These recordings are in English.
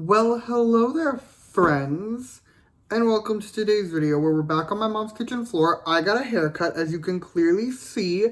Well, hello there, friends, and welcome to today's video where we're back on my mom's kitchen floor. I got a haircut, as you can clearly see.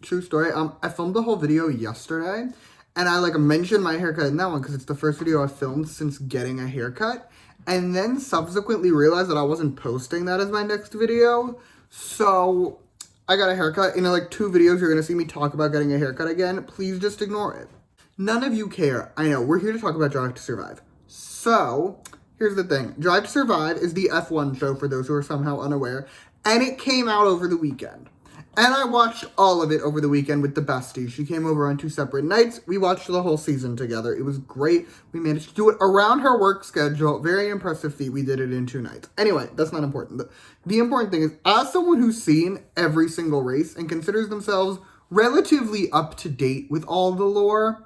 True story. I filmed the whole video yesterday, and I mentioned my haircut in that one because it's the first video I filmed since getting a haircut, and then subsequently realized that I wasn't posting that as my next video. So I got a haircut. In 2 videos, you're gonna see me talk about getting a haircut again. Please just ignore it. None of you care. I know. We're here to talk about Drive to Survive. So, here's the thing. Drive to Survive is the F1 show for those who are somehow unaware, and it came out over the weekend. And I watched all of it over the weekend with the bestie. She came over on 2 separate nights. We watched the whole season together. It was great. We managed to do it around her work schedule. Very impressive feat. We did it in 2 nights. Anyway, that's not important. The important thing is, as someone who's seen every single race and considers themselves relatively up to date with all the lore,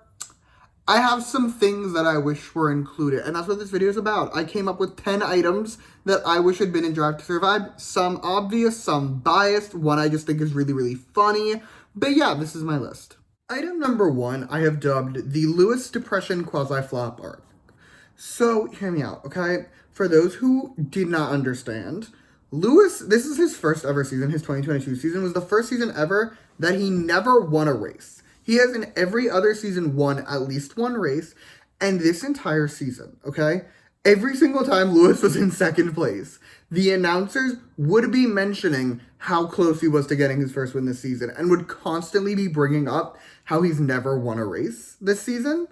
I have some things that I wish were included, and that's what this video is about. I came up with 10 items that I wish had been in Drive to Survive. Some obvious, some biased, one I just think is really, really funny. But yeah, this is my list. Item number 1 I have dubbed the Lewis Depression Quasi-Flop arc. So, hear me out, okay? For those who did not understand, Lewis, this is his first ever season. His 2022 season was the first season ever that he never won a race. He has in every other season won at least one race, and this entire season, okay? Every single time Lewis was in second place, the announcers would be mentioning how close he was to getting his first win this season, and would constantly be bringing up how he's never won a race this season,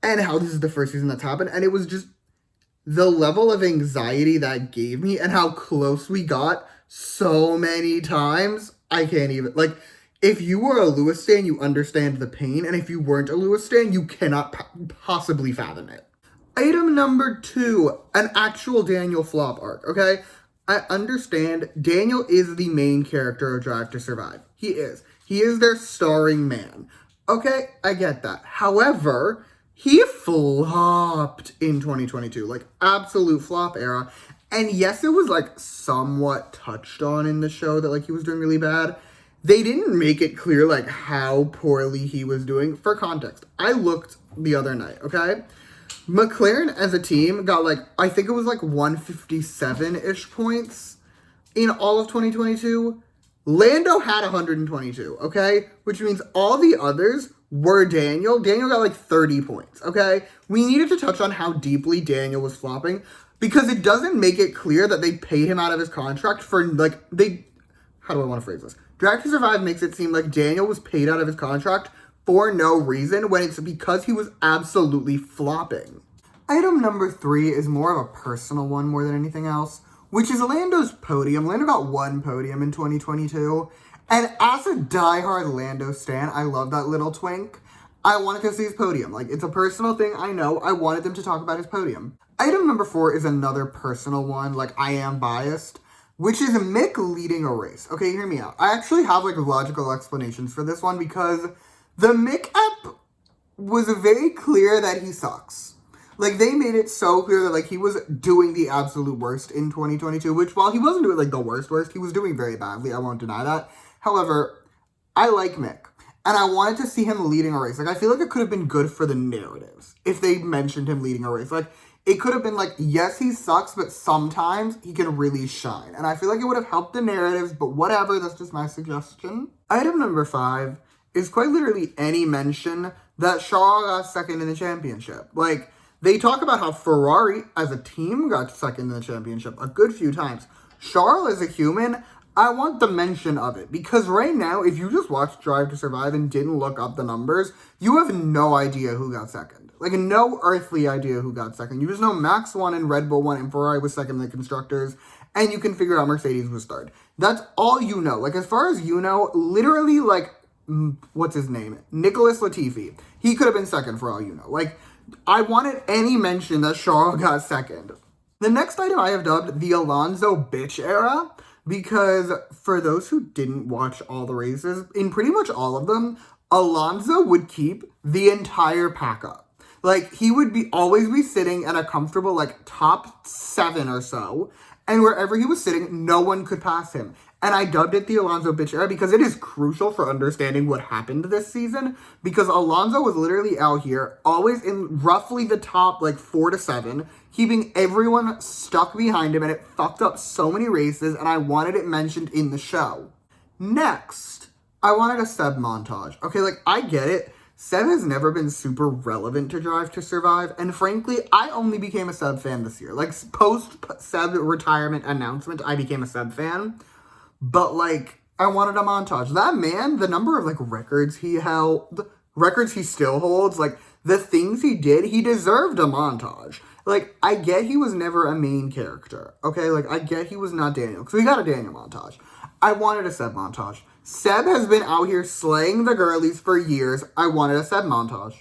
and how this is the first season that's happened, and it was just the level of anxiety that gave me, and how close we got so many times, I can't even, if you were a Lewis stan, you understand the pain, and if you weren't a Lewis stan, you cannot possibly fathom it. Item number 2, an actual Daniel flop arc, okay? I understand Daniel is the main character of Drive to Survive. He is. He is their starring man. Okay, I get that. However, he flopped in 2022, absolute flop era. And yes, it was, somewhat touched on in the show that, he was doing really bad. They didn't make it clear, how poorly he was doing. For context, I looked the other night, okay? McLaren as a team got, I think it was, 157-ish points in all of 2022. Lando had 122, okay? Which means all the others were Daniel. Daniel got, 30 points, okay? We needed to touch on how deeply Daniel was flopping, because it doesn't make it clear that they paid him out of his contract for, how do I want to phrase this? Drive to Survive makes it seem like Daniel was paid out of his contract for no reason, when it's because he was absolutely flopping. Item number 3 is more of a personal one more than anything else, which is Lando's podium. Lando got 1 podium in 2022, and as a diehard Lando stan, I love that little twink. I wanted to see his podium. It's a personal thing, I know. I wanted them to talk about his podium. Item number 4 is another personal one, I am biased, which is Mick leading a race. Okay, hear me out. I actually have, logical explanations for this one, because the Mick app was very clear that he sucks. They made it so clear that, he was doing the absolute worst in 2022, which, while he wasn't doing, the worst, he was doing very badly. I won't deny that. However, I like Mick, and I wanted to see him leading a race. I feel it could have been good for the narratives if they mentioned him leading a race. It could have been yes, he sucks, but sometimes he can really shine. And I feel it would have helped the narratives, but whatever, that's just my suggestion. Item number 5 is quite literally any mention that Charles got second in the championship. They talk about how Ferrari as a team got second in the championship a good few times. Charles as a human, I want the mention of it, because right now, if you just watched Drive to Survive and didn't look up the numbers, you have no idea who got second. No earthly idea who got second. You just know Max won and Red Bull won and Ferrari was second in the constructors, and you can figure out Mercedes was third. That's all you know. As far as you know, literally, what's his name? Nicholas Latifi. He could have been second for all you know. I wanted any mention that Charles got second. The next item I have dubbed the Alonso bitch era, because for those who didn't watch all the races, in pretty much all of them, Alonso would keep the entire pack up. He would always be sitting at a comfortable, top 7 or so, and wherever he was sitting, no one could pass him. And I dubbed it the Alonso bitch era because it is crucial for understanding what happened this season. Because Alonso was literally out here, always in roughly the top, like, 4 to 7, keeping everyone stuck behind him, and it fucked up so many races, and I wanted it mentioned in the show. Next, I wanted a Seb montage. Okay, like, I get it. Seb has never been super relevant to Drive to Survive, and frankly, I only became a Seb fan this year. Like, post-Seb retirement announcement, I became a Seb fan. But, like, I wanted a montage. That man, the number of, like, records he held, records he still holds, like, the things he did, he deserved a montage. Like, I get he was never a main character, okay? Like, I get he was not Daniel, because we got a Daniel montage. I wanted a Seb montage. Seb has been out here slaying the girlies for years. I wanted a Seb montage.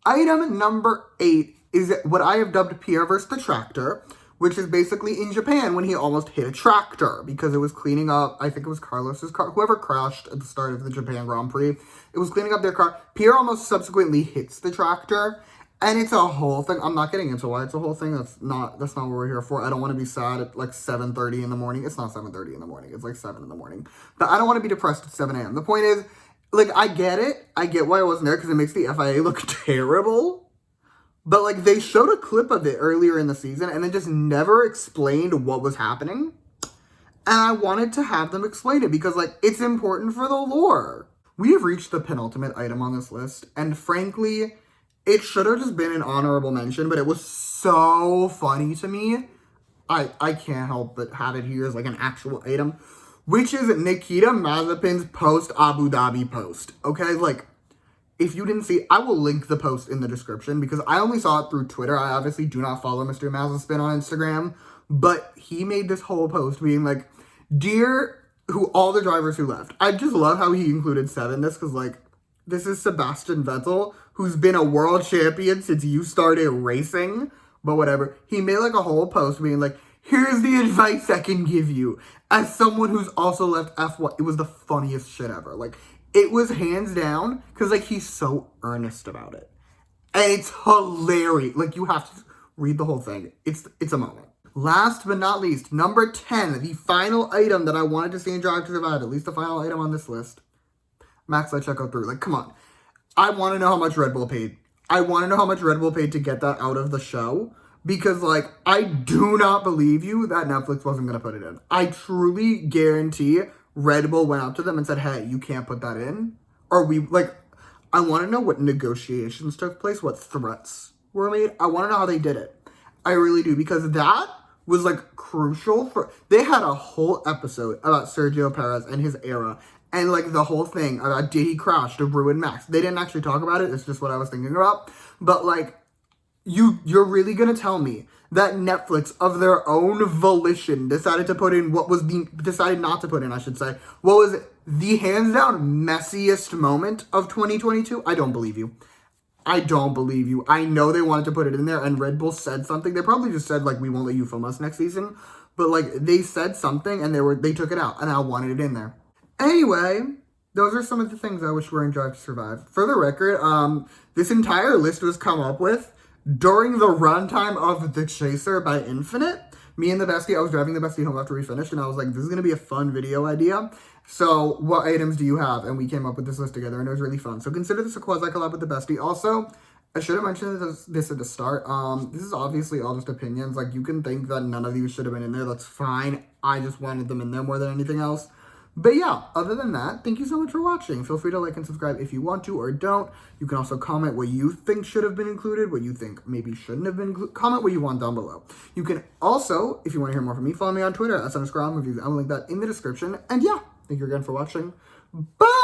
Item number 8 is what I have dubbed Pierre vs. the Tractor, which is basically in Japan when he almost hit a tractor because it was cleaning up, I think it was Carlos's car, whoever crashed at the start of the Japan Grand Prix. It was cleaning up their car. Pierre almost subsequently hits the tractor, and it's a whole thing. I'm not getting into why it's a whole thing. That's not what we're here for. I don't want to be sad at like 7:30 in the morning. It's not 7:30 in the morning. It's like 7 in the morning. But I don't want to be depressed at 7 a.m. The point is, like, I get it. I get why I wasn't there because it makes the FIA look terrible. But, like, they showed a clip of it earlier in the season and then just never explained what was happening. And I wanted to have them explain it because, like, it's important for the lore. We have reached the penultimate item on this list, and frankly, it should have just been an honorable mention, but it was so funny to me. I can't help but have it here as, like, an actual item, which is Nikita Mazepin's post-Abu Dhabi post. Okay, like, if you didn't see, I will link the post in the description because I only saw it through Twitter. I obviously do not follow Mr. Mazepin on Instagram, but he made this whole post being like, dear all the drivers who left. I just love how he included Seb in this because, like, this is Sebastian Vettel, who's been a world champion since you started racing, but whatever. He made, like, a whole post being like, here's the advice I can give you as someone who's also left F1. It was the funniest shit ever. Like, it was hands down, because, like, he's so earnest about it. And it's hilarious. Like, you have to read the whole thing. It's a moment. Last but not least, number 10, the final item that I wanted to see in Drive to Survive, at least the final item on this list. Max, let Checo through. Like, come on. I want to know how much Red Bull paid. I want to know how much Red Bull paid to get that out of the show. Because, like, I do not believe you that Netflix wasn't going to put it in. I truly guarantee Red Bull went up to them and said, hey, you can't put that in. Or I want to know what negotiations took place, what threats were made. I want to know how they did it. I really do, because that was, like, crucial for, they had a whole episode about Sergio Perez and his era, and, like, the whole thing about did he crash to ruin Max. They didn't actually talk about it, it's just what I was thinking about, but, like, you're really gonna tell me that Netflix, of their own volition, decided not to put in, I should say, what was the hands down messiest moment of 2022? I don't believe you. I don't believe you. I know they wanted to put it in there, and Red Bull said something. They probably just said, like, we won't let you film us next season. But, like, they said something, and they took it out, and I wanted it in there. Anyway, those are some of the things I wish were in Drive to Survive. For the record, this entire list was come up with during the runtime of The Chaser by Infinite. Me and the bestie, I was driving the bestie home after we finished, and I was like, this is going to be a fun video idea. So what items do you have? And we came up with this list together, and it was really fun. So consider this a quasi-collab with the bestie. Also, I should have mentioned this at the start. This is obviously all just opinions. Like, you can think that none of these should have been in there. That's fine. I just wanted them in there more than anything else. But yeah, other than that, thank you so much for watching. Feel free to like and subscribe if you want to or don't. You can also comment what you think should have been included, what you think maybe shouldn't have been included. Comment what you want down below. You can also, if you want to hear more from me, follow me on Twitter at @_reviews. I will link that in the description. And yeah, thank you again for watching. Bye!